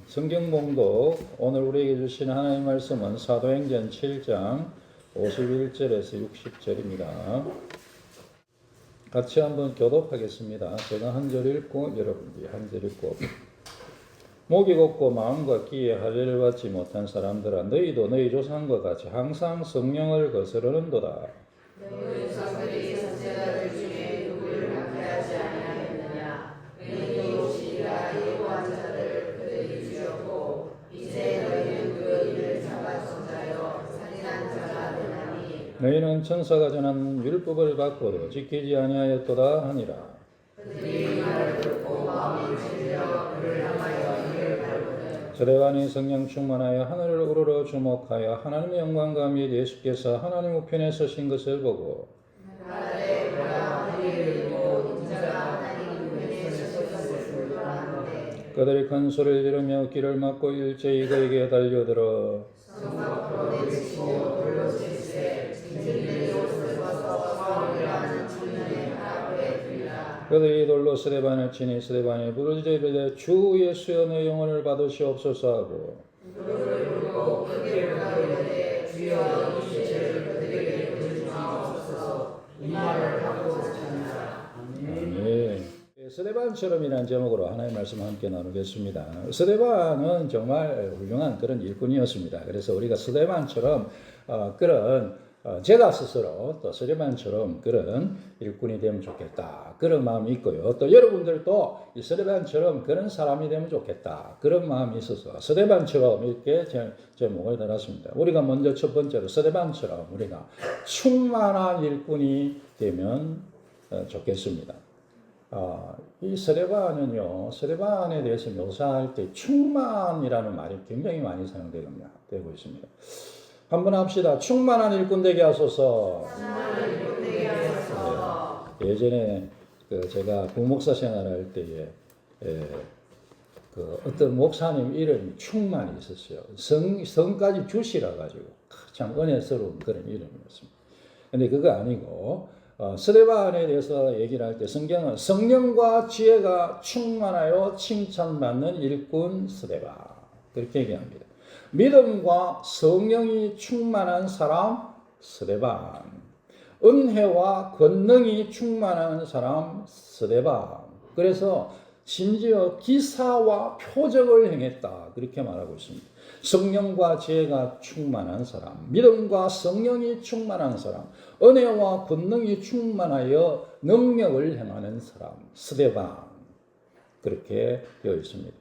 성경 봉독 오늘 우리에게 주신 하나님의 말씀은 사도행전 7장 51절에서 60절입니다. 같이 한번 교독하겠습니다. 제가 한 절 읽고 여러분들이 한 절 읽고 목이 곱고 마음과 귀에 할례를 받지 못한 사람들아 너희도 너희 조상과 같이 항상 성령을 거스르는도다. 너희 조상들이 선지자들 중에 누구를 박해하지 아니하였느냐. 의인이 오시리라 예고한 자들을 그들이 죽였고 이제 너희는 그 일을 잡아 손자여 살인한 자가 되나니 너희는 천사가 전한 율법을 받고도 지키지 아니하였도다 하니라. 그들이 말을 듣고 마음이 찔려 그를 향하여 이를 갈거든. 스데반이 성령 충만하여 하늘을 우러러 주목하여 하나님의 영광과 및 예수께서 하나님 우편에 서신 것을 보고 말하되 보라 하늘을 열고 인자가 하나님 우편에 서신 것을 보았는데 그들이 큰 소리를 지르며 귀를 막고 일제히 그에게 달려들어 성 밖으로 내치고 돌로 칠세 짐승들이 옷을 벗어 사울이라는 청년의 발 앞에 두리라. 그들이 돌로 스데반을 치니 스데반이 부르짖으되 주 예수여 내 영혼을 받으시옵소서 하고 무릎을 꿇고 크게 부르짖되 주여 이 죄를 그들에게 부르지 마옵소서. 이 말을 하고 자니라. 아멘. 스데반처럼이라는 제목으로 하나님의 말씀을 함께 나누겠습니다. 스데반은 정말 훌륭한 그런 일꾼이었습니다. 그래서 우리가 스데반처럼 그런 제가 스스로 또 스데반처럼 그런 일꾼이 되면 좋겠다. 그런 마음이 있고요. 또 여러분들도 이 스데반처럼 그런 사람이 되면 좋겠다. 그런 마음이 있어서 스데반처럼 이렇게 제목을 달았습니다. 우리가 먼저 첫 번째로 스데반처럼 우리가 충만한 일꾼이 되면 좋겠습니다. 이 스데반은요, 스데반에 대해서 묘사할 때 충만이라는 말이 굉장히 많이 사용되고 있습니다. 한번 합시다. 충만한 일꾼 되게 하소서. 네, 예전에 제가 부목사 생활할 때에 어떤 목사님 이름이 충만이 있었어요. 성까지 주시라 가지고 참 은혜스러운 그런 이름이었습니다. 근데 그거 아니고 스데반에 대해서 얘기를 할 때 성경은 성령과 지혜가 충만하여 칭찬받는 일꾼 스데반 그렇게 얘기합니다. 믿음과 성령이 충만한 사람 스데반, 은혜와 권능이 충만한 사람 스데반. 그래서 심지어 기사와 표적을 행했다 그렇게 말하고 있습니다. 성령과 지혜가 충만한 사람, 믿음과 성령이 충만한 사람, 은혜와 권능이 충만하여 능력을 행하는 사람, 스데반 그렇게 되어 있습니다.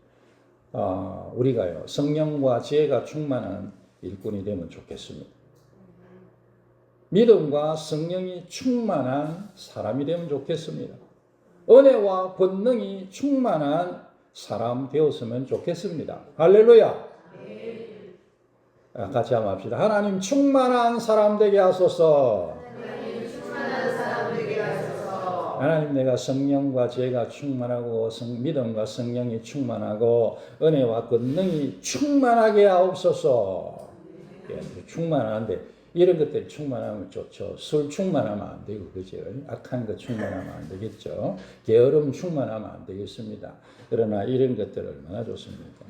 우리가요 성령과 지혜가 충만한 일꾼이 되면 좋겠습니다. 믿음과 성령이 충만한 사람이 되면 좋겠습니다. 은혜와 권능이 충만한 사람 되었으면 좋겠습니다. 할렐루야. 같이 한번 합시다. 하나님 충만한 사람 되게 하소서. 하나님 충만한 사람 되게 하소서. 하나님 내가 성령과 지혜가 충만하고 믿음과 성령이 충만하고 은혜와 권능이 충만하게 하옵소서. 예, 충만한데 이런 것들이 충만하면 좋죠. 술 충만하면 안 되고 그죠? 악한 것 충만하면 안 되겠죠. 게으름 충만하면 안 되겠습니다. 그러나 이런 것들 얼마나 좋습니까?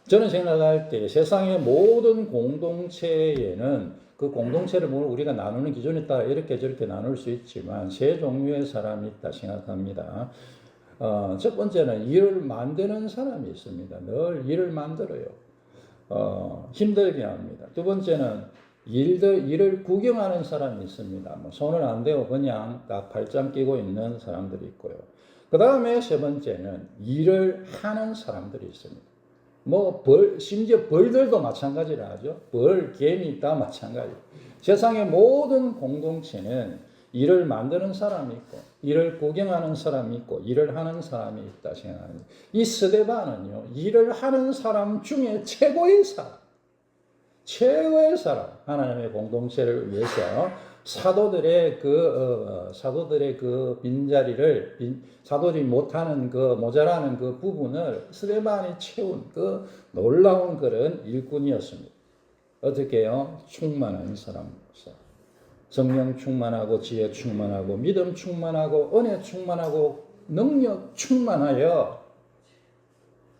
저는 생각할 때 세상의 모든 공동체에는 그 공동체를 우리가 나누는 기준에 따라 이렇게 저렇게 나눌 수 있지만 세 종류의 사람이 있다 생각합니다. 첫 번째는 일을 만드는 사람이 있습니다. 늘 일을 만들어요. 힘들게 합니다. 두 번째는 일을 구경하는 사람이 있습니다. 손을 안 대고 그냥 딱 발장 끼고 있는 사람들이 있고요. 그 다음에 세 번째는 일을 하는 사람들이 있습니다. 심지어 벌들도 마찬가지라 하죠. 개미 다 마찬가지. 세상의 모든 공동체는 일을 만드는 사람이 있고, 일을 구경하는 사람이 있고, 일을 하는 사람이 있다 생각합니다. 이 스데반은요, 일을 하는 사람 중에 최고의 사람, 하나님의 공동체를 위해서 사도들의 그 빈자리를 사도들이 못하는 모자라는 그 부분을 스데반이 채운 그 놀라운 그런 일꾼이었습니다. 어떻게 해요? 충만한 사람으로서 성령 충만하고 지혜 충만하고 믿음 충만하고 은혜 충만하고 능력 충만하여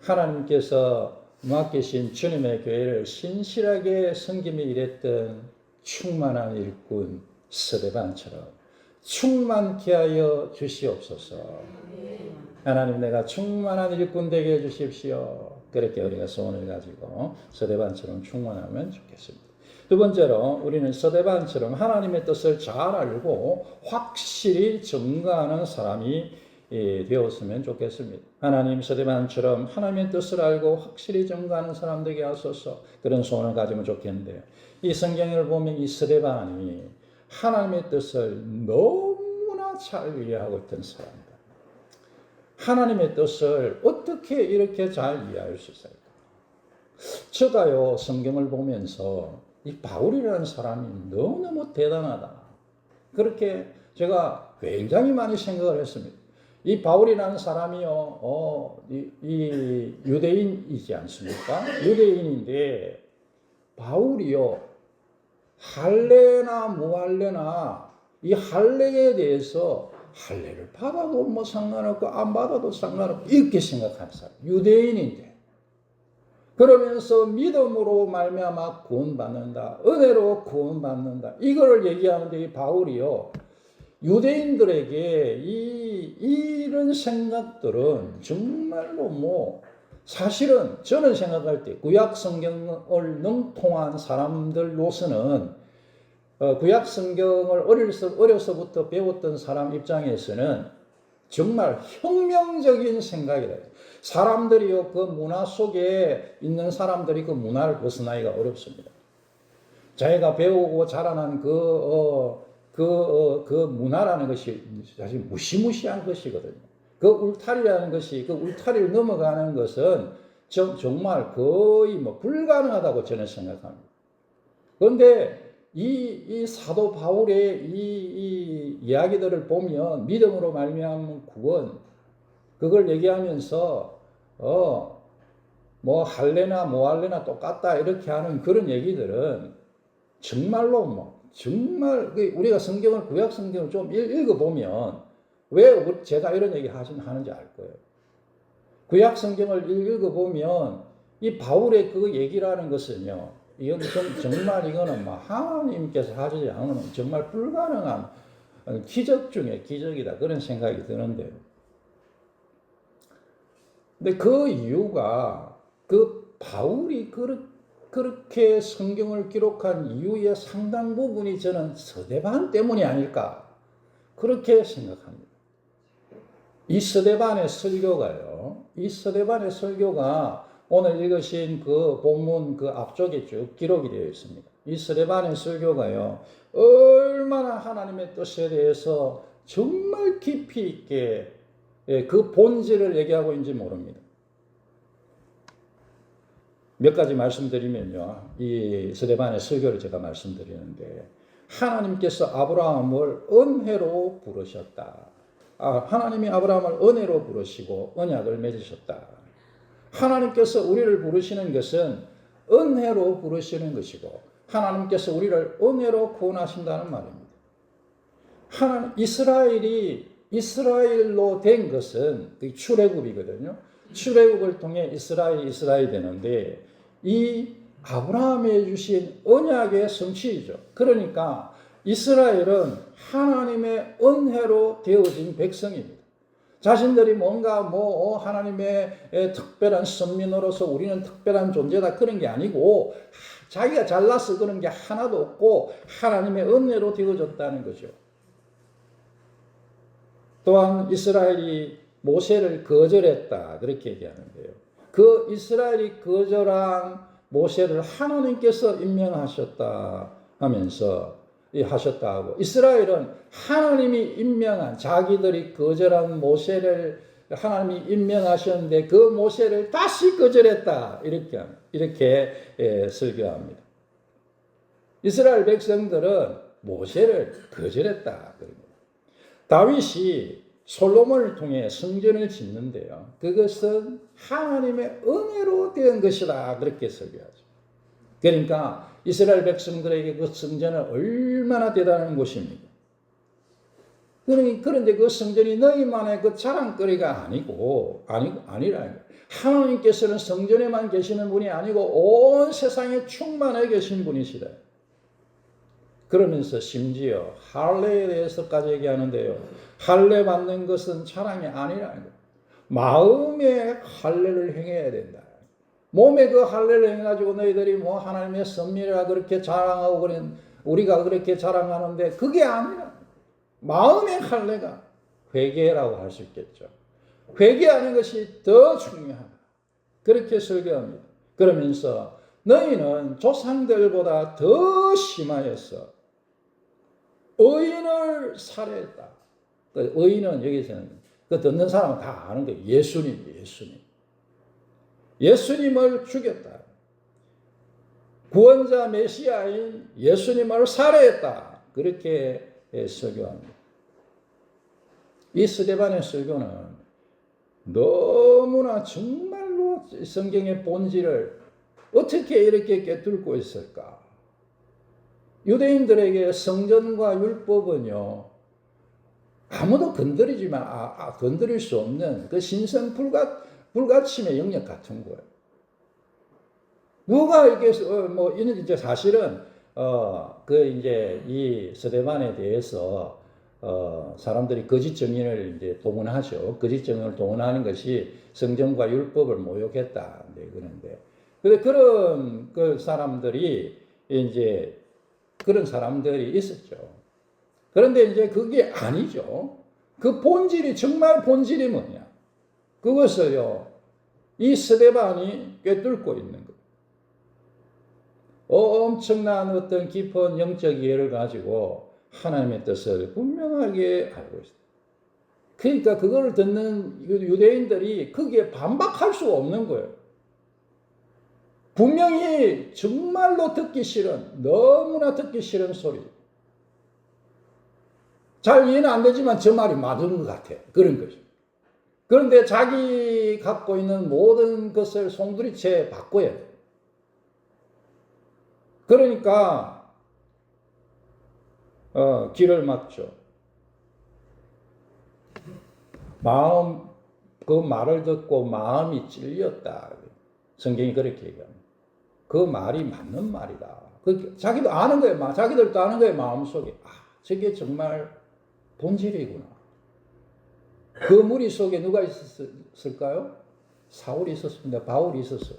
하나님께서 맡기신 주님의 교회를 신실하게 섬김에 일했던 충만한 일꾼 스데반처럼 충만케 하여 주시옵소서. 하나님, 내가 충만한 일꾼 되게 해주십시오. 그렇게 우리가 소원을 가지고 스데반처럼 충만하면 좋겠습니다. 두 번째로 우리는 스데반처럼 하나님의 뜻을 잘 알고 확실히 증거하는 사람이 되었으면 좋겠습니다. 하나님, 스데반처럼 하나님의 뜻을 알고 확실히 증거하는 사람 되게 하소서. 그런 소원을 가지면 좋겠는데요. 이 성경을 보면 이 스데반이 하나님의 뜻을 너무나 잘 이해하고 있던 사람이다. 하나님의 뜻을 어떻게 이렇게 잘 이해할 수 있을까? 제가요, 성경을 보면서 이 바울이라는 사람이 너무너무 대단하다. 그렇게 제가 굉장히 많이 생각을 했습니다. 이 바울이라는 사람이요, 이 유대인이지 않습니까? 유대인인데, 바울이요, 할례나 무할례나 이 할례에 대해서 할례를 받아도 뭐 상관없고 안 받아도 상관없고 이렇게 생각하는 사람, 유대인인데, 그러면서 믿음으로 말미암아 구원받는다, 은혜로 구원받는다, 이걸 얘기하는데 이 바울이요, 유대인들에게 이런 생각들은 정말로 뭐 사실은 저는 생각할 때 구약 성경을 능통한 사람들로서는 구약 성경을 어려서부터 배웠던 사람 입장에서는 정말 혁명적인 생각이다. 사람들이요, 그 문화 속에 있는 사람들이 그 문화를 벗어나기가 어렵습니다. 자기가 배우고 자라난 그 문화라는 것이 사실 무시무시한 것이거든요. 그 울타리라는 것이, 그 울타리를 넘어가는 것은 정말 거의 뭐 불가능하다고 저는 생각합니다. 그런데 이 사도 바울의 이 이야기들을 보면 믿음으로 말미암은 구원, 그걸 얘기하면서 뭐 할례나 뭐 할례나 똑같다 이렇게 하는 그런 얘기들은 정말로 뭐 정말 우리가 성경을, 구약 성경을 좀 읽어보면 왜 제가 이런 얘기 하는지 알 거예요. 구약 성경을 읽어보면 이 바울의 그 얘기라는 것은요, 이건 정말 이거는 뭐 하나님께서 하지 않으면 정말 불가능한 기적 중에 기적이다, 그런 생각이 드는데요. 근데 그 이유가 그 바울이 그렇게 성경을 기록한 이유의 상당 부분이 저는 스데반 때문이 아닐까, 그렇게 생각합니다. 이 스데반의 설교가 오늘 읽으신 그 본문 그 앞쪽에 쭉 기록이 되어 있습니다. 이 스데반의 설교가요, 얼마나 하나님의 뜻에 대해서 정말 깊이 있게 그 본질을 얘기하고 있는지 모릅니다. 몇 가지 말씀드리면요, 이 스데반의 설교를 제가 말씀드리는데, 하나님께서 아브라함을 은혜로 부르셨다. 하나님이 아브라함을 은혜로 부르시고 언약을 맺으셨다. 하나님께서 우리를 부르시는 것은 은혜로 부르시는 것이고, 하나님께서 우리를 은혜로 구원하신다는 말입니다. 이스라엘로 된 것은 출애굽이거든요. 출애굽을 통해 이스라엘이 되는데, 이 아브라함에 주신 언약의 성취이죠. 그러니까 이스라엘은 하나님의 은혜로 되어진 백성입니다. 자신들이 뭔가 하나님의 특별한 선민으로서 우리는 특별한 존재다, 그런 게 아니고 자기가 잘나서 그런 게 하나도 없고 하나님의 은혜로 되어졌다는 거죠. 또한 이스라엘이 모세를 거절했다, 그렇게 얘기하는데요. 그 이스라엘이 거절한 모세를 하나님께서 임명하셨다 하고, 이스라엘은 하나님이 임명한, 자기들이 거절한 모세를 하나님이 임명하셨는데 그 모세를 다시 거절했다, 이렇게 설교합니다. 이스라엘 백성들은 모세를 거절했다. 다윗이 솔로몬을 통해 성전을 짓는데요, 그것은 하나님의 은혜로 된 것이다, 그렇게 설교하죠. 그러니까 이스라엘 백성들에게 그 성전은 얼마나 대단한 곳입니까? 그런데 그 성전이 너희만의 그 자랑거리가 아니라는 거예요. 하나님께서는 성전에만 계시는 분이 아니고 온 세상에 충만해 계신 분이시다. 그러면서 심지어 할례에 대해서까지 얘기하는데요. 할례 받는 것은 자랑이 아니라는 거예요. 마음에 할례를 행해야 된다. 몸에 그 할례를 행해가지고 너희들이 뭐 하나님의 섭리라 그렇게 자랑하고 그런 우리가 그렇게 자랑하는데 그게 아니라 마음의 할례가 회개라고 할 수 있겠죠. 회개하는 것이 더 중요하다. 그렇게 설교합니다. 그러면서 너희는 조상들보다 더 심하여서 의인을 살해했다. 그 의인은 여기서는 그 듣는 사람은 다 아는 거예요. 예수님을 죽였다. 구원자 메시아인 예수님을 살해했다. 그렇게 설교합니다. 이 스데반의 설교는 너무나 정말로 성경의 본질을 어떻게 이렇게 꿰뚫고 있을까? 유대인들에게 성전과 율법은요, 아무도 건드릴 수 없는 그 신성 불가침의 영역 같은 거예요. 누가 이게 이제 사실은 이제 이 스데반에 대해서 사람들이 거짓 증인을 이제 동원하죠. 거짓 증인을 동원하는 것이 성전과 율법을 모욕했다. 그런데 그런 그 사람들이 이제 그런 사람들이 있었죠. 그런데 이제 그게 아니죠. 그 본질이 정말 본질이 뭐냐? 그것을요 이 스데반이 꿰뚫고 있는 것. 엄청난 어떤 깊은 영적 이해를 가지고 하나님의 뜻을 분명하게 알고 있어요. 그러니까 그걸 듣는 유대인들이 거기에 반박할 수가 없는 거예요. 분명히 정말로 너무나 듣기 싫은 소리. 잘 이해는 안 되지만 저 말이 맞은 것 같아. 그런 거죠. 그런데 자기 갖고 있는 모든 것을 송두리째 바꿔야 돼. 그러니까 길을 막죠. 그 말을 듣고 마음이 찔렸다. 성경이 그렇게 얘기합니다. 그 말이 맞는 말이다. 자기도 아는 거예요. 자기들도 아는 거예요. 마음속에. 저게 정말 본질이구나. 그 무리 속에 누가 있었을까요? 사울이 있었습니다. 바울이 있었어요.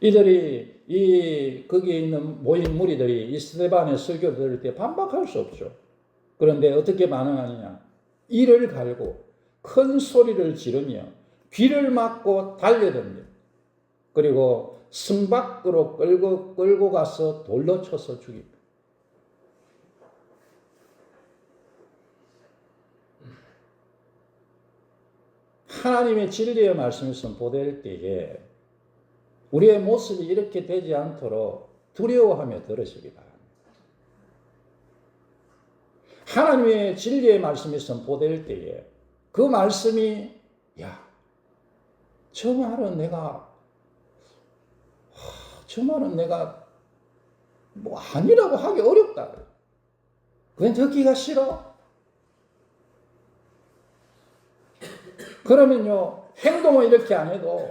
이들이 거기에 있는 모인 무리들이 이 스데반의 설교를 들을 때 반박할 수 없죠. 그런데 어떻게 반응하느냐? 이를 갈고 큰 소리를 지르며 귀를 막고 달려듭니다. 그리고 성 밖으로 끌고 가서 돌로 쳐서 죽입니다. 하나님의 진리의 말씀을 선포될 때에 우리의 모습이 이렇게 되지 않도록 두려워하며 들으시기 바랍니다. 하나님의 진리의 말씀이 선포될 때에 그 말씀이 저 말은 내가 뭐 아니라고 하기 어렵다. 그냥 듣기가 싫어. 그러면요 행동을 이렇게 안 해도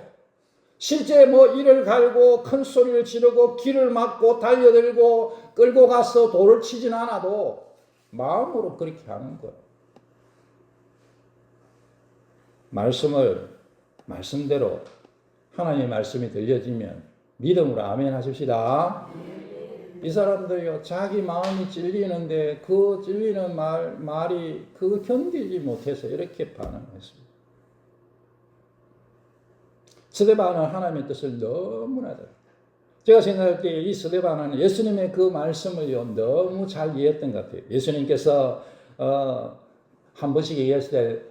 실제 이를 갈고 큰 소리를 지르고 길을 막고 달려들고 끌고 가서 돌을 치진 않아도 마음으로 그렇게 하는 거예요. 말씀대로 하나님의 말씀이 들려지면 믿음으로 아멘 하십시다. 이 사람들이요 자기 마음이 찔리는데 그 찔리는 말이 그거 견디지 못해서 이렇게 반응했습니다. 스데반은 하나님의 뜻을 너무나 잘. 제가 생각할 때 이 스데반은 예수님의 그 말씀을요 너무 잘 이해했던 것 같아요. 예수님께서 한 번씩 얘기했을 때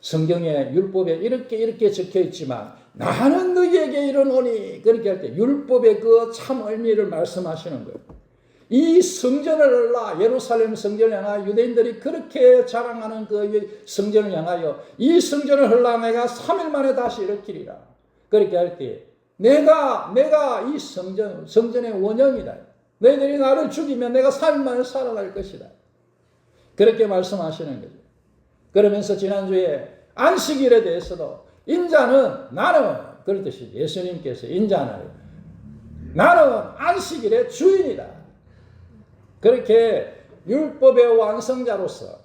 성경에 율법에 이렇게 적혀 있지만 나는 너희에게 이르노니 그렇게 할 때 율법의 그 참 의미를 말씀하시는 거예요. 이 성전을 예루살렘 성전을 향하여 유대인들이 그렇게 자랑하는 그 성전을 향하여 이 성전을 내가 3일 만에 다시 일으키리라. 그렇게 할 때 내가 이 성전의 원형이다. 너희들이 나를 죽이면 내가 3일 만에 살아날 것이다. 그렇게 말씀하시는 거죠. 그러면서 지난주에 안식일에 대해서도 인자는 나는 그렇듯이 예수님께서 인자는 나는 안식일의 주인이다. 그렇게 율법의 완성자로서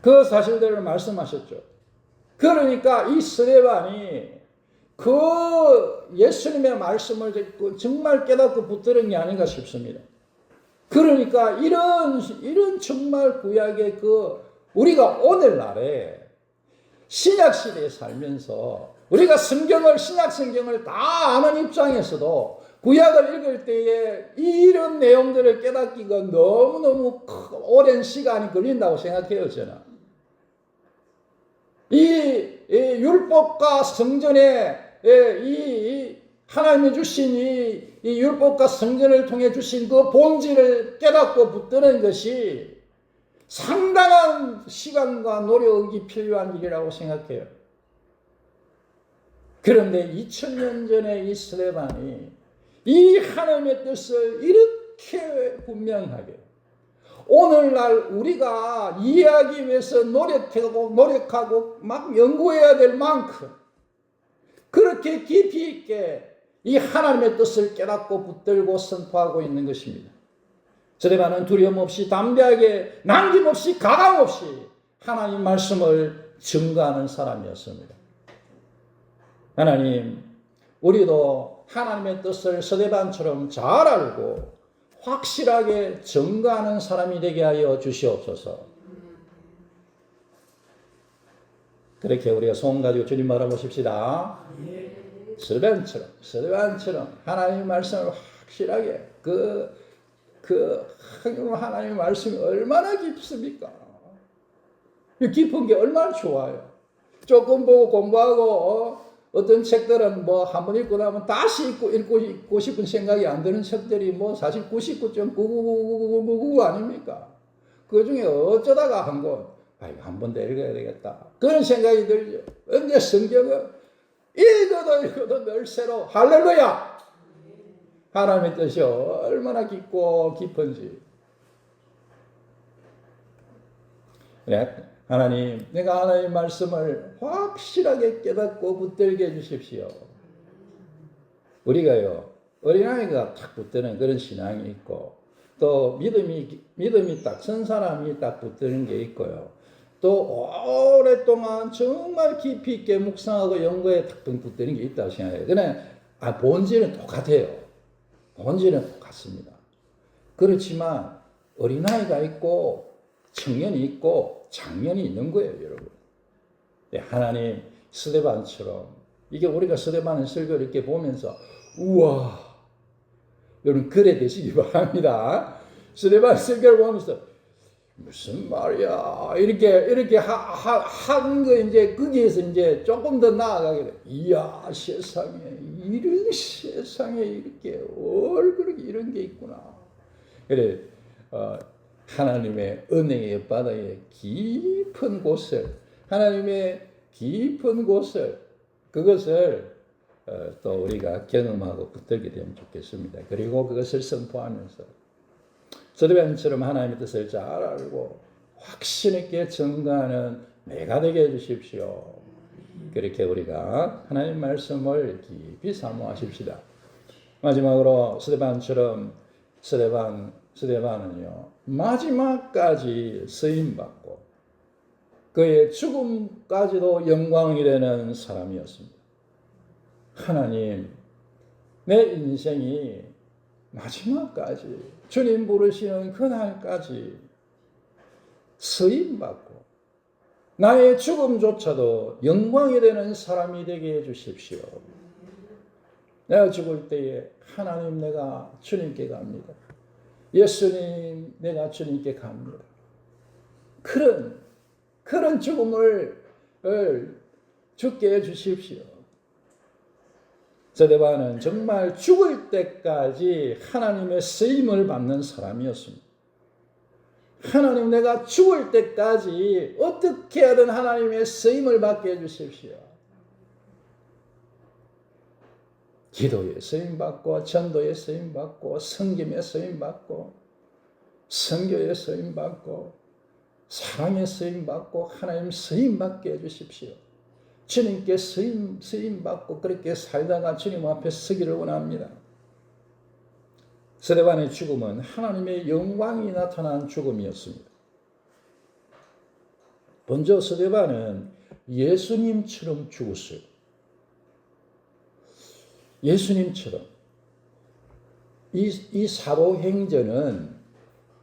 그 사실들을 말씀하셨죠. 그러니까 이 스데반이 그 예수님의 말씀을 듣고 정말 깨닫고 붙드는 게 아닌가 싶습니다. 그러니까 이런 정말 구약의 우리가 오늘날에 신약시대에 살면서 우리가 신약 성경을 다 아는 입장에서도 구약을 읽을 때에 이런 내용들을 깨닫기가 너무너무 오랜 시간이 걸린다고 생각해요, 저는. 이 율법과 성전에 이 하나님이 주신 이 율법과 성전을 통해 주신 그 본질을 깨닫고 붙드는 것이 상당한 시간과 노력이 필요한 일이라고 생각해요. 그런데 2000년 전에 이 스데반이 이 하나님의 뜻을 이렇게 분명하게 오늘날 우리가 이해하기 위해서 노력하고 막 연구해야 될 만큼 그렇게 깊이 있게 이 하나님의 뜻을 깨닫고 붙들고 선포하고 있는 것입니다. 스데반은 두려움 없이 담대하게 남김없이 가감없이 하나님 말씀을 증거하는 사람이었습니다. 하나님, 우리도 하나님의 뜻을 스데반처럼 잘 알고 확실하게 증거하는 사람이 되게 하여 주시옵소서. 그렇게 우리가 소원 가지고 주님 바라보십시다. 스데반처럼 하나님의 말씀을 확실하게 하나님의 말씀이 얼마나 깊습니까? 깊은 게 얼마나 좋아요. 조금 보고 공부하고 어떤 책들은 뭐 한번 읽고 나면 다시 읽고 싶은 생각이 안 드는 책들이 뭐 사실 99.99999 아닙니까? 그 중에 어쩌다가 한 권, 한 번 더 읽어야 되겠다. 그런 생각이 들죠. 근데 성경은 읽어도 늘 새로, 할렐루야! 하나님의 뜻이 얼마나 깊고 깊은지. 네. 하나님, 내가 하나님의 말씀을 확실하게 깨닫고 붙들게 해주십시오. 우리가요, 어린아이가 딱 붙드는 그런 신앙이 있고, 또 믿음이 딱 선 사람이 딱 붙드는 게 있고요. 또 오랫동안 정말 깊이 있게 묵상하고 연구에 딱 붙드는 게 있다고 생각해요. 그냥 본질은 똑같아요. 본질은 똑같습니다. 그렇지만 어린아이가 있고 청년이 있고 장년이 있는 거예요, 여러분. 하나님 스데반처럼 이게 우리가 스데반의 설교를 이렇게 보면서 우와, 여러분 그래 되시기 바랍니다. 스데반 설교를 보면서 무슨 말이야 이렇게 한 거 이제 거기에서 이제 조금 더 나아가게 돼. 이야, 세상에 이런 세상에 이렇게 얼굴에 이런 게 있구나. 그래 하나님의 은혜의 바다의 깊은 곳을 하나님의 깊은 곳을 그것을 또 우리가 경험하고 붙들게 되면 좋겠습니다. 그리고 그것을 선포하면서 스데반처럼 하나님의 뜻을 잘 알고 확신 있게 증거하는 내가 되게 해주십시오. 그렇게 우리가 하나님 말씀을 깊이 사모하십시다. 마지막으로 스데반처럼 스데반은요 마지막까지 쓰임받고 그의 죽음까지도 영광이 되는 사람이었습니다. 하나님, 내 인생이 마지막까지 주님 부르시는 그날까지 쓰임받고 나의 죽음조차도 영광이 되는 사람이 되게 해주십시오. 내가 죽을 때에 하나님, 내가 주님께 갑니다. 예수님, 내가 주님께 갑니다. 그런 죽음을 죽게 해주십시오. 스데반은 정말 죽을 때까지 하나님의 쓰임을 받는 사람이었습니다. 하나님, 내가 죽을 때까지 어떻게 하든 하나님의 쓰임을 받게 해주십시오. 기도에 쓰임받고 전도에 쓰임받고 섬김에 쓰임받고 선교에 쓰임받고 사랑에 쓰임받고 하나님 쓰임받게 해주십시오. 주님께 쓰임받고 그렇게 살다가 주님 앞에 서기를 원합니다. 스데반의 죽음은 하나님의 영광이 나타난 죽음이었습니다. 먼저 스데반은 예수님처럼 죽었어요. 예수님처럼. 이 사도행전은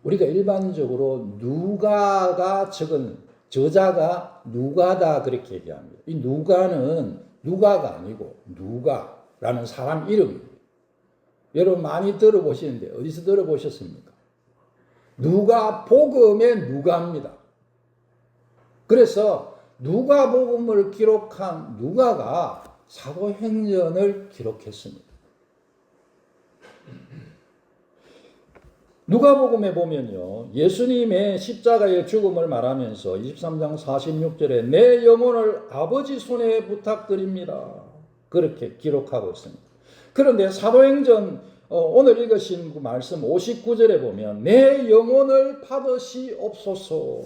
우리가 일반적으로 누가가 적은 저자가 누가다 그렇게 얘기합니다. 이 누가는 누가가 아니고 누가라는 사람 이름입니다. 여러분 많이 들어보시는데 어디서 들어보셨습니까? 누가복음의 누가입니다. 그래서 누가복음을 기록한 누가가 사도행전을 기록했습니다. 누가복음에 보면요, 예수님의 십자가의 죽음을 말하면서 23장 46절에 내 영혼을 아버지 손에 부탁드립니다. 그렇게 기록하고 있습니다. 그런데 사도행전 오늘 읽으신 그 말씀 59절에 보면 내 영혼을 받으시옵소서.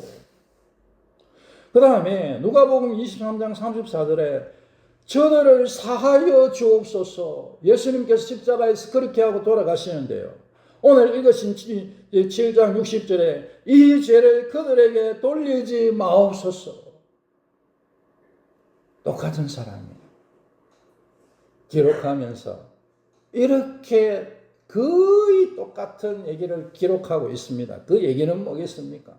그 다음에 누가복음 23장 34절에 저들을 사하여 주옵소서. 예수님께서 십자가에서 그렇게 하고 돌아가시는데요. 오늘 읽으신 7장 60절에 이 죄를 그들에게 돌리지 마옵소서. 똑같은 사람이에요. 기록하면서 이렇게 거의 똑같은 얘기를 기록하고 있습니다. 그 얘기는 뭐겠습니까?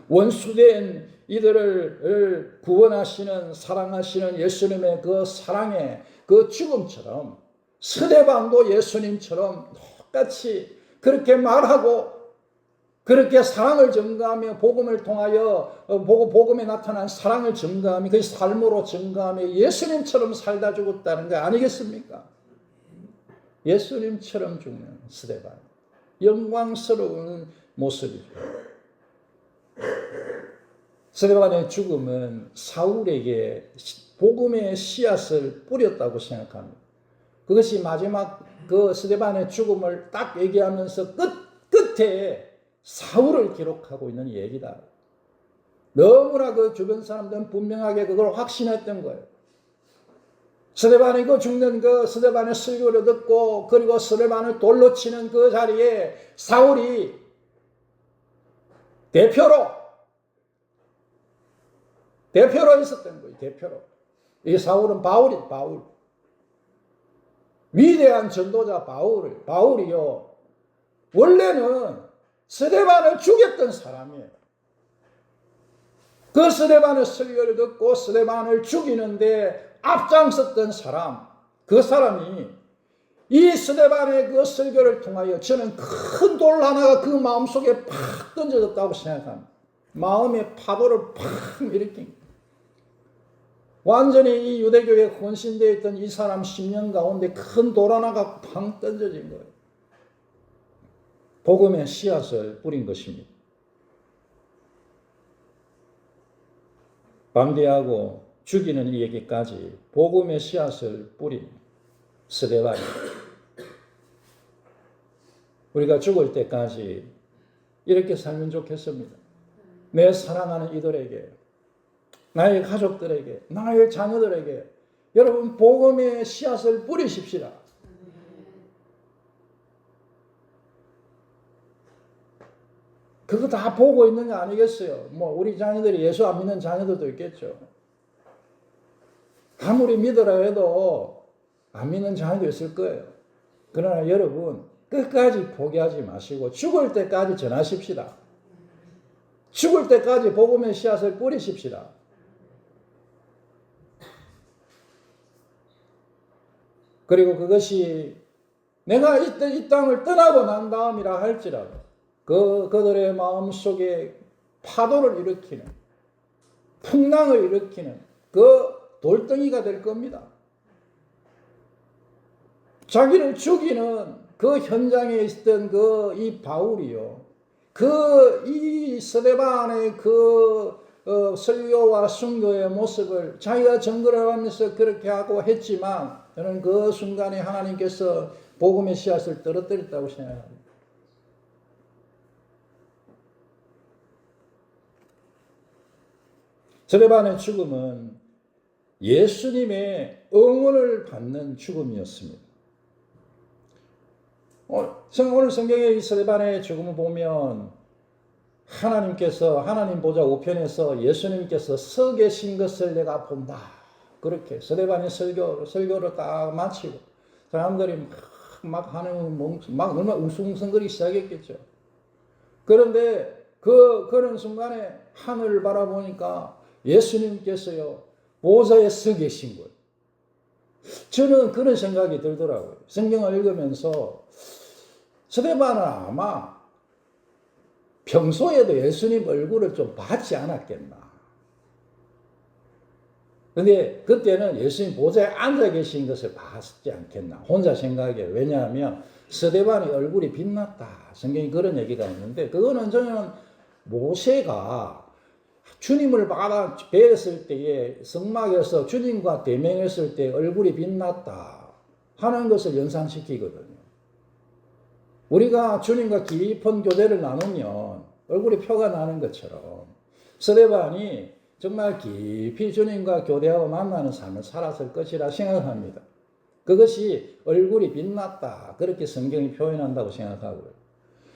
원수된 이들을 구원하시는 사랑하시는 예수님의 그 사랑의 그 죽음처럼 스데반도 예수님처럼 똑같이 그렇게 말하고 그렇게 사랑을 증거하며 복음을 통하여 복음에 나타난 사랑을 증거하며 그 삶으로 증거하며 예수님처럼 살다 죽었다는 거 아니겠습니까? 예수님처럼 죽는 스데반, 영광스러운 모습이죠. 스데반의 죽음은 사울에게 복음의 씨앗을 뿌렸다고 생각합니다. 그것이 마지막 그 스데반의 죽음을 딱 얘기하면서 끝에 사울을 기록하고 있는 얘기다. 너무나 그 주변 사람들은 분명하게 그걸 확신했던 거예요. 스데반이 그 죽는 그 스데반의 설교를 듣고 그리고 스데반을 돌로 치는 그 자리에 사울이 대표로 있었던 거예요. 대표로. 이 사울은 바울. 위대한 전도자 바울이요. 원래는 스데반을 죽였던 사람이에요. 그 스데반의 설교를 듣고 스데반을 죽이는데 앞장섰던 사람, 그 사람이 이 스데반의 그 설교를 통하여 저는 큰 돌 하나가 그 마음속에 팍 던져졌다고 생각합니다. 마음의 파도를 팍 일으킨 완전히 이 유대교에 헌신되어 있던 이 사람 10년 가운데 큰 돌 하나가 팡 던져진 거예요. 복음의 씨앗을 뿌린 것입니다. 방대하고 죽이는 이 얘기까지 복음의 씨앗을 뿌린 스데반이 우리가 죽을 때까지 이렇게 살면 좋겠습니다. 내 사랑하는 이들에게, 나의 가족들에게, 나의 자녀들에게 여러분 복음의 씨앗을 뿌리십시다. 그거 다 보고 있는 거 아니겠어요? 뭐 우리 자녀들이 예수 안 믿는 자녀들도 있겠죠. 아무리 믿으라 해도 안 믿는 자녀도 있을 거예요. 그러나 여러분 끝까지 포기하지 마시고 죽을 때까지 전하십시다. 죽을 때까지 복음의 씨앗을 뿌리십시다. 그리고 그것이 내가 이 땅을 떠나고 난 다음이라 할지라도 그들의 마음속에 파도를 일으키는 풍랑을 일으키는 그 돌덩이가 될 겁니다. 자기를 죽이는 그 현장에 있던 이 바울이요. 이 스데반의 설교와 순교의 모습을 자기가 증거를 하면서 그렇게 하고 했지만 저는 그 순간에 하나님께서 복음의 씨앗을 떨어뜨렸다고 생각합니다. 스데반의 죽음은 예수님의 응원을 받는 죽음이었습니다. 오늘 성경의 이 스데반의 죽음을 보면 하나님께서 하나님 보좌 우편에서 예수님께서 서 계신 것을 내가 본다. 그렇게 스데반의 설교를 딱 마치고 사람들이 막 얼마나 웅성거리기 시작했겠죠. 그런데 그런 순간에 하늘을 바라보니까 예수님께서요 보좌에 서 계신 거예요. 저는 그런 생각이 들더라고요. 성경을 읽으면서 스데반은 아마 평소에도 예수님 얼굴을 좀 봤지 않았겠나. 근데 그때는 예수님 보좌에 앉아 계신 것을 봤지 않겠나. 혼자 생각해요. 왜냐하면 스데반의 얼굴이 빛났다. 성경에 그런 얘기가 있는데 그거는 저는 모세가 주님을 받아 뵈었을 때에 성막에서 주님과 대면했을 때 얼굴이 빛났다 하는 것을 연상시키거든요. 우리가 주님과 깊은 교제를 나누면 얼굴이 표가 나는 것처럼 스데반이 정말 깊이 주님과 교대하고 만나는 삶을 살았을 것이라 생각합니다. 그것이 얼굴이 빛났다 그렇게 성경이 표현한다고 생각하고요.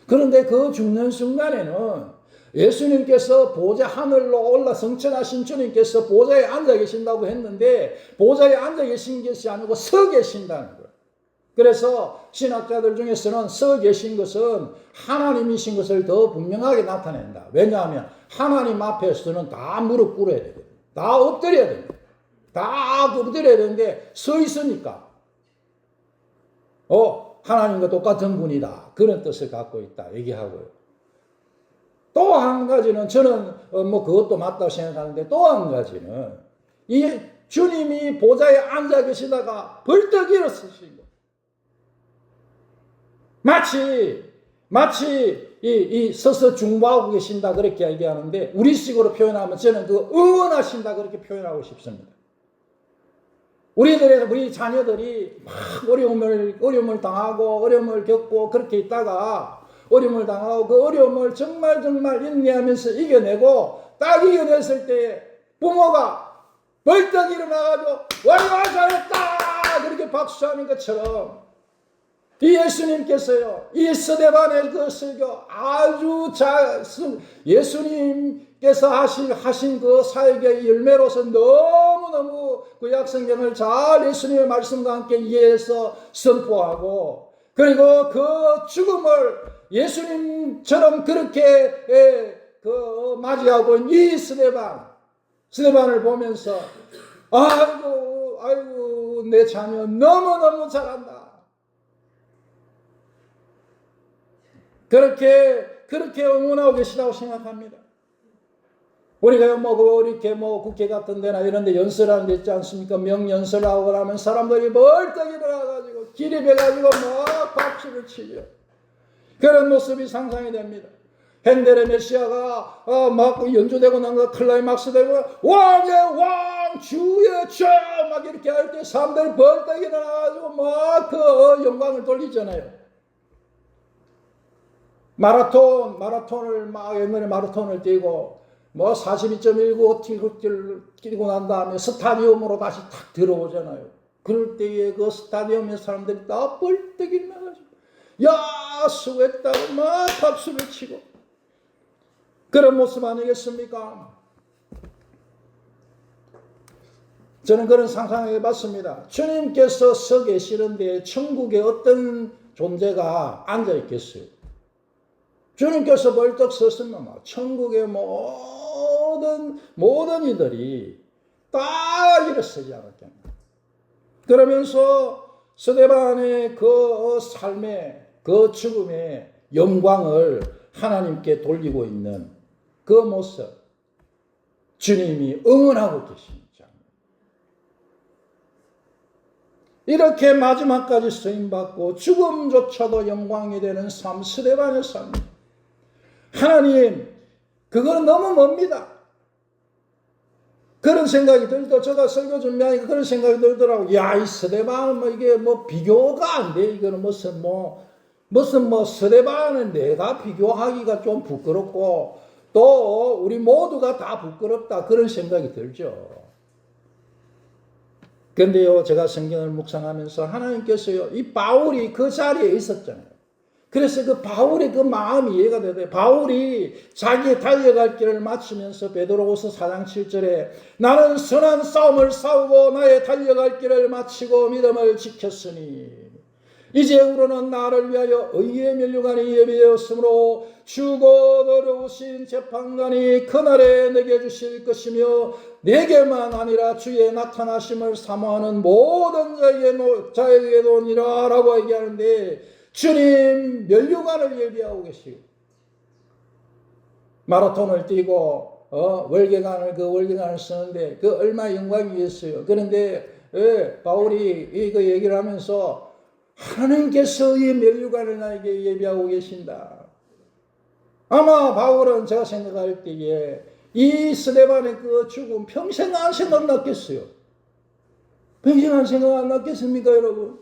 그런데 그 죽는 순간에는 예수님께서 보좌 하늘로 올라 성천하신 주님께서 보좌에 앉아 계신다고 했는데 보좌에 앉아 계신 것이 아니고 서 계신다는 거예요. 그래서 신학자들 중에서는 서 계신 것은 하나님이신 것을 더 분명하게 나타낸다. 왜냐하면 하나님 앞에서는 다 무릎 꿇어야 되거든요. 다 엎드려야 됩니다. 다 엎드려야 되는데 서 있으니까 하나님과 똑같은 분이다. 그런 뜻을 갖고 있다 얘기하고요. 또 한 가지는 저는 그것도 맞다고 생각하는데 또 한 가지는 이 주님이 보좌에 앉아 계시다가 벌떡 일어서신 거. 마치 이 서서 중보하고 계신다 그렇게 얘기하는데 우리식으로 표현하면 저는 그 응원하신다 그렇게 표현하고 싶습니다. 우리 자녀들이 막 어려움을 당하고 어려움을 겪고 그렇게 있다가 어려움을 당하고 그 어려움을 정말 인내하면서 이겨내고 딱 이겨냈을 때 부모가 벌떡 일어나가지고 와 잘했다 그렇게 박수하는 것처럼 이 예수님께서요 이 스데반의 그 설교 아주 예수님께서 하신 그 사역의 열매로서 너무너무 그 약성경을 잘 예수님의 말씀과 함께 이해해서 선포하고 그리고 그 죽음을 예수님처럼 그렇게 맞이하고 있는 이 스데반을 보면서 아이고 내 자녀 너무너무 잘한다. 그렇게 응원하고 계시다고 생각합니다. 우리가 이렇게 국회 같은 데나 이런 데 연설하는 데 있지 않습니까? 명연설하고 그러면 사람들이 벌떡 일어나가지고 기립해가지고 막 박수를 치죠. 그런 모습이 상상이 됩니다. 핸델의 메시아가 막 연주되고 난 거 클라이막스 되고 왕의 왕 주의 주 막 이렇게 할 때 사람들이 벌떡 일어나가지고 막 그 영광을 돌리잖아요. 마라톤을 막 옛날에 마라톤을 뛰고 42.19 뛰고 난 다음에 스타디움으로 다시 탁 들어오잖아요. 그럴 때에 그 스타디움의 사람들이 다 벌떡 일어나가지고 야 수고했다고 막 박수를 치고 그런 모습 아니겠습니까? 저는 그런 상상을 해봤습니다. 주님께서 서 계시는데 천국에 어떤 존재가 앉아 있겠어요? 주님께서 벌떡 섰으면 천국의 모든 이들이 다 일어서지 않았겠나. 그러면서 스데반의 그 삶의 그 죽음의 영광을 하나님께 돌리고 있는 그 모습, 주님이 응원하고 계십니다. 이렇게 마지막까지 쓰임받고 죽음조차도 영광이 되는 삶, 스데반의 삶. 하나님, 그거는 너무 멉니다. 그런 생각이 들더. 제가 설교 준비하니까 그런 생각이 들더라고. 야, 이 스데반은 뭐 이게 뭐 비교가 안 돼. 이거는 무슨 뭐 스데반은 내가 비교하기가 좀 부끄럽고 또 우리 모두가 다 부끄럽다. 그런 생각이 들죠. 근데요, 제가 성경을 묵상하면서 하나님께서요, 이 바울이 그 자리에 있었잖아요. 그래서 그 바울의 그 마음이 이해가 되더라고요. 바울이 자기 달려갈 길을 마치면서 베드로후서 4장 7절에 나는 선한 싸움을 싸우고 나의 달려갈 길을 마치고 믿음을 지켰으니 이제후로는 나를 위하여 의의 면류관이 예비되었으므로 주고 어려우신 재판관이 그날에 내게 주실 것이며 내게만 아니라 주의 나타나심을 사모하는 모든 자에게도니라 라고 얘기하는데 주님 면류관을 예비하고 계시고 마라톤을 뛰고 월계관을 쓰는데 그 얼마나 영광이겠어요. 그런데 바울이 이거 얘기를 하면서 하나님께서 이 면류관을 나에게 예비하고 계신다. 아마 바울은 제가 생각할 때에 이 스데반의 그 죽음 평생 안 생각났겠어요. 평생 안 생각 안 났겠습니까, 여러분?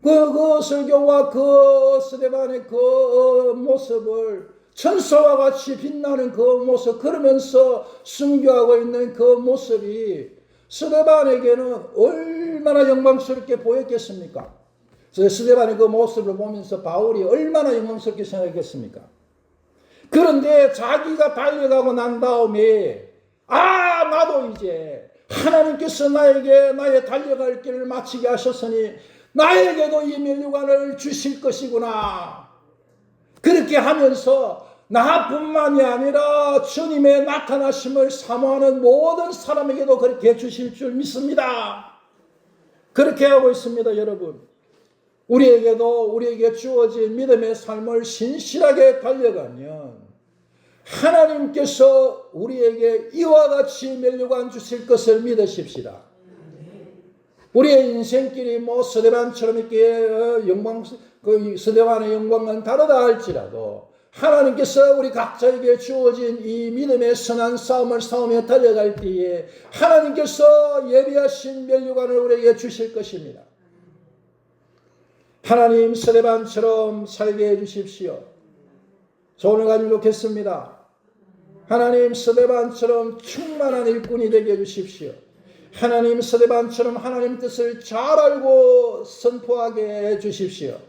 그 설교와 그 스데반의 그 모습을 천사와 같이 빛나는 그 모습, 그러면서 순교하고 있는 그 모습이 스데반에게는 얼마나 영광스럽게 보였겠습니까? 스데반의 그 모습을 보면서 바울이 얼마나 영광스럽게 생각했겠습니까? 그런데 자기가 달려가고 난 다음에 나도 이제 하나님께서 나에게 나의 달려갈 길을 마치게 하셨으니 나에게도 이 면류관을 주실 것이구나. 그렇게 하면서 나뿐만이 아니라 주님의 나타나심을 사모하는 모든 사람에게도 그렇게 주실 줄 믿습니다. 그렇게 하고 있습니다, 여러분. 우리에게 주어진 믿음의 삶을 신실하게 달려가면 하나님께서 우리에게 이와 같이 면류관 주실 것을 믿으십시다. 우리의 인생길이 스데반처럼 이렇게 스데반의 영광은 다르다 할지라도 하나님께서 우리 각자에게 주어진 이 믿음의 선한 싸움을 싸우며 달려갈 때에 하나님께서 예비하신 면류관을 우리에게 주실 것입니다. 하나님 스데반처럼 살게 해주십시오. 소원을 가지고 놓겠습니다. 하나님 스데반처럼 충만한 일꾼이 되게 해주십시오. 하나님 스데반처럼 하나님 뜻을 잘 알고 선포하게 해주십시오.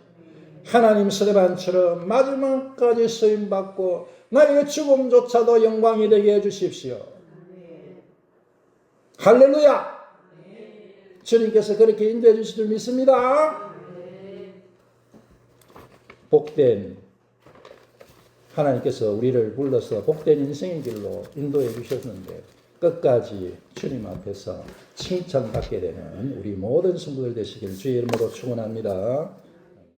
하나님 스데반처럼 마지막까지 쓰임받고 나의 죽음조차도 영광이 되게 해주십시오. 할렐루야! 주님께서 그렇게 인도해 주실 줄 믿습니다. 복된 하나님께서 우리를 불러서 복된 인생의 길로 인도해 주셨는데 끝까지 주님 앞에서 칭찬받게 되는 우리 모든 성도들 되시길 주의 이름으로 축원합니다.